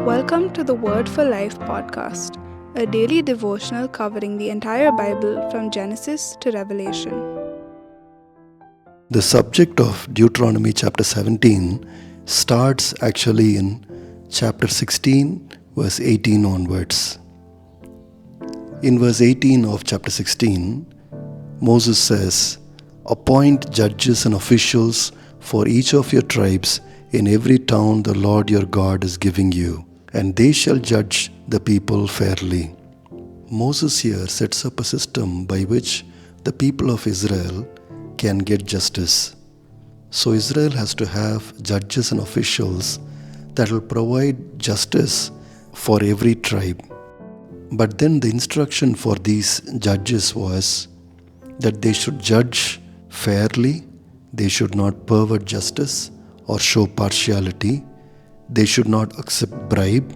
Welcome to the Word for Life podcast, a daily devotional covering the entire Bible from Genesis to Revelation. The subject of Deuteronomy chapter 17 starts actually in chapter 16, verse 18 onwards. In verse 18 of chapter 16, Moses says, "Appoint judges and officials for each of your tribes in every town the Lord your God is giving you, and they shall judge the people fairly." Moses here sets up a system by which the people of Israel can get justice. So Israel has to have judges and officials that will provide justice for every tribe. But then the instruction for these judges was that they should judge fairly, they should not pervert justice or show partiality, they should not accept bribe,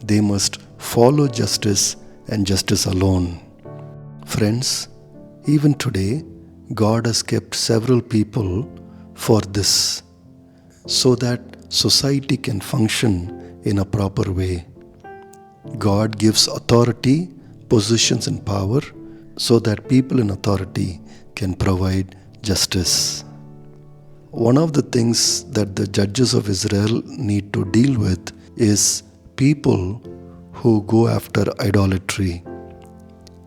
they must follow justice and justice alone. Friends, even today, God has kept several people for this, so that society can function in a proper way. God gives authority, positions and power so that people in authority can provide justice. One of the things that the judges of Israel need to deal with is people who go after idolatry.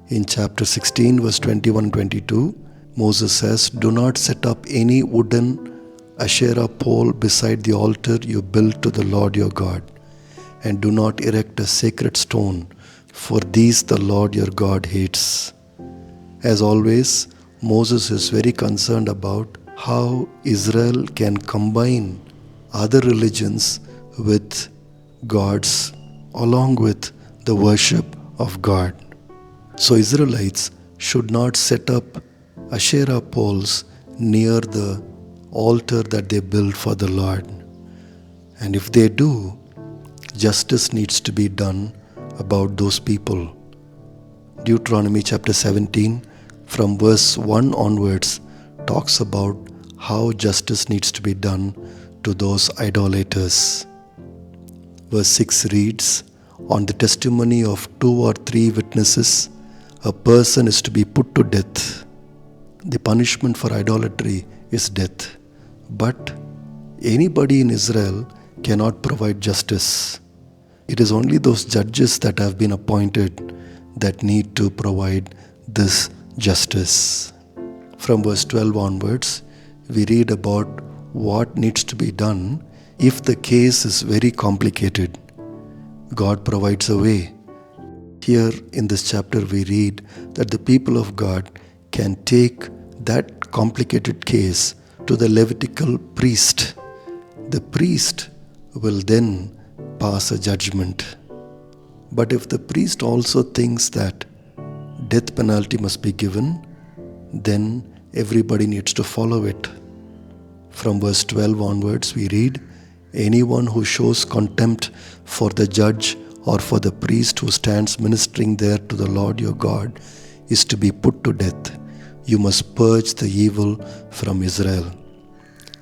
In chapter 16, verse 21 and 22, Moses says, "Do not set up any wooden Asherah pole beside the altar you built to the Lord your God, and do not erect a sacred stone, for these the Lord your God hates." As always, Moses is very concerned about how Israel can combine other religions with God's, along with the worship of God. So Israelites should not set up Asherah poles near the altar that they built for the Lord. And if they do, justice needs to be done about those people. Deuteronomy chapter 17 from verse 1 onwards talks about how justice needs to be done to those idolaters. Verse 6 reads, "On the testimony of 2 or 3 witnesses, a person is to be put to death." The punishment for idolatry is death. But anybody in Israel cannot provide justice. It is only those judges that have been appointed that need to provide this justice. From verse 12 onwards, we read about what needs to be done if the case is very complicated. God provides a way. Here in this chapter, we read that the people of God can take that complicated case to the Levitical priest. The priest will then pass a judgment. But if the priest also thinks that death penalty must be given, then everybody needs to follow it. From verse 12 onwards, we read, "Anyone who shows contempt for the judge or for the priest who stands ministering there to the Lord your God is to be put to death. You must purge the evil from Israel."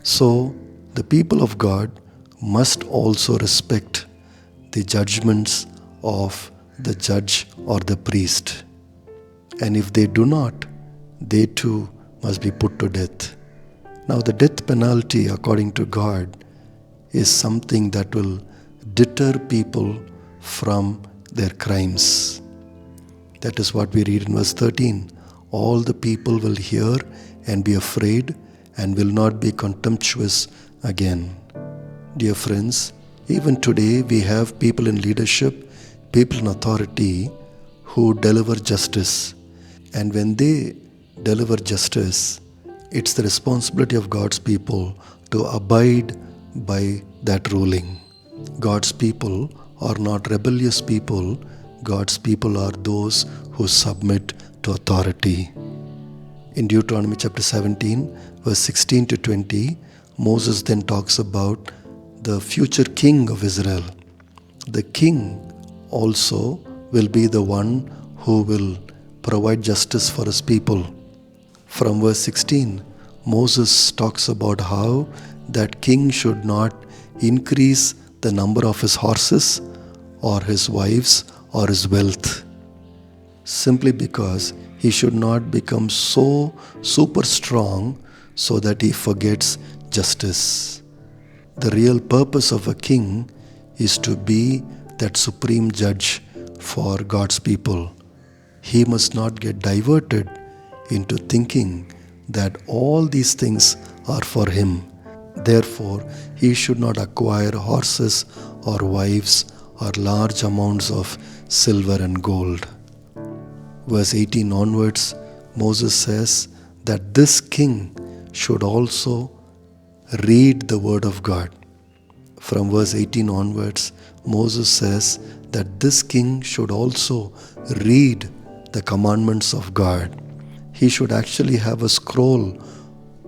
So, the people of God must also respect the judgments of the judge or the priest. And if they do not, they too must be put to death. Now, the death penalty, according to God, is something that will deter people from their crimes. That is what we read in verse 13. "All the people will hear and be afraid and will not be contemptuous again." Dear friends, even today we have people in leadership, people in authority who deliver justice. And when they deliver justice, it's the responsibility of God's people to abide by that ruling. God's people are not rebellious people. God's people are those who submit to authority. In Deuteronomy chapter 17, verse 16 to 20, Moses then talks about the future king of Israel. The king also will be the one who will provide justice for his people. From verse 16, Moses talks about how that king should not increase the number of his horses or his wives or his wealth, simply because he should not become so super strong so that he forgets justice. The real purpose of a king is to be that supreme judge for God's people. He must not get diverted into thinking that all these things are for him. Therefore, he should not acquire horses or wives or large amounts of silver and gold. Verse 18 onwards, Moses says that this king should also read the word of God. From verse 18 onwards, Moses says that this king should also read the commandments of God. He should actually have a scroll,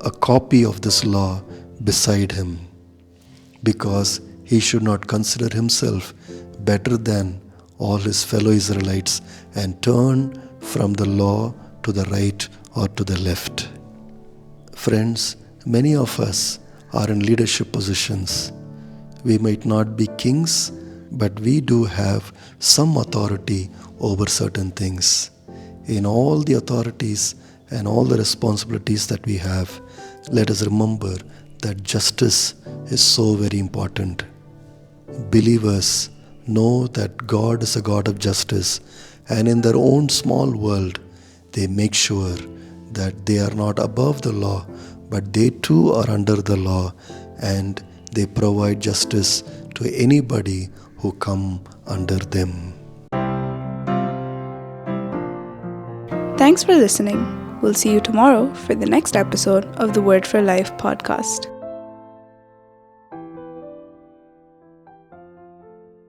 a copy of this law beside him, because he should not consider himself better than all his fellow Israelites and turn from the law to the right or to the left. Friends, many of us are in leadership positions. We might not be kings, but we do have some authority over certain things. In all the authorities and all the responsibilities that we have, let us remember that justice is so very important. Believers know that God is a God of justice, and in their own small world, they make sure that they are not above the law, but they too are under the law, and they provide justice to anybody who come under them. Thanks for listening. We'll see you tomorrow for the next episode of the Word for Life podcast.